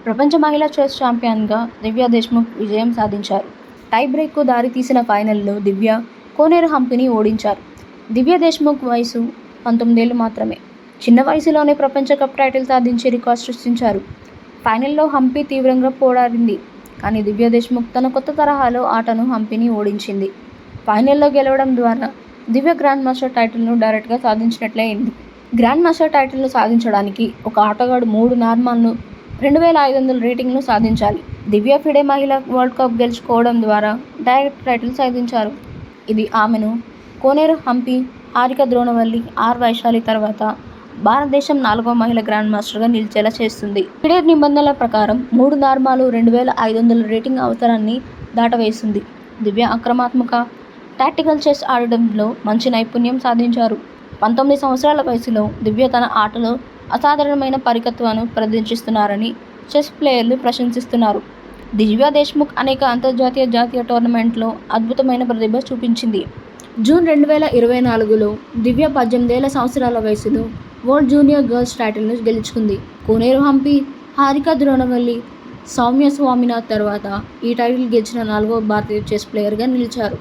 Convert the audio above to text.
ప్రపంచ మహిళా చెస్ ఛాంపియన్గా దివ్యా దేశ్ముఖ్ విజయం సాధించారు. టై బ్రేక్కు దారితీసిన ఫైనల్లో దివ్య కోనేరు హంపీని ఓడించారు. దివ్యా దేశ్ముఖ్ వయసు 19 ఏళ్లు మాత్రమే. చిన్న వయసులోనే ప్రపంచ కప్ టైటిల్ సాధించి రికార్డు సృష్టించారు. ఫైనల్లో హంపీ తీవ్రంగా పోరాడింది. కానీ దివ్యా దేశ్ముఖ్ తన కొత్త తరహాలో ఆటను హంపీని ఓడించింది. ఫైనల్లో గెలవడం ద్వారా దివ్య గ్రాండ్ మాస్టర్ టైటిల్ను డైరెక్ట్గా సాధించినట్లే అయింది. గ్రాండ్ మాస్టర్ టైటిల్ను సాధించడానికి ఒక ఆటగాడు 3 నార్మల్ను 2500 రేటింగ్ను సాధించాలి. దివ్య ఫిడే మహిళా వరల్డ్ కప్ గెలుచుకోవడం ద్వారా డైరెక్ట్ టైటిల్ సాధించారు. ఇది ఆమెను కోనేరు హంపి, హారిక ద్రోణవల్లి, వైశాలి తర్వాత భారతదేశం 4వ మహిళా గ్రాండ్ మాస్టర్గా నిలిచేలా చేస్తుంది. ఫిడే నిబంధనల ప్రకారం 3 నార్మాలు 2500 రేటింగ్ అవసరాన్ని దాటవేసింది. దివ్య ఆక్రమణాత్మక, టాక్టికల్ చెస్ ఆడడంలో మంచి నైపుణ్యం సాధించారు. 19 సంవత్సరాల వయసులో దివ్య తన ఆటలో అసాధారణమైన పరిపక్వతను ప్రదర్శిస్తున్నారని చెస్ ప్లేయర్లు ప్రశంసిస్తున్నారు. దివ్యా దేశ్ముఖ్ అనేక అంతర్జాతీయ, జాతీయ టోర్నమెంట్లలో అద్భుతమైన ప్రతిభ చూపించింది. జూన్ 2024లో దివ్య 18 సంవత్సరాల వయసులో వరల్డ్ జూనియర్ గర్ల్స్ టైటిల్ను గెలుచుకుంది. కోనేరు హంపి, హారిక ద్రోణవల్లి, సౌమ్య స్వామినాథన్ తర్వాత ఈ టైటిల్ గెలిచిన 4వ భారతీయ చెస్ ప్లేయర్గా నిలిచారు.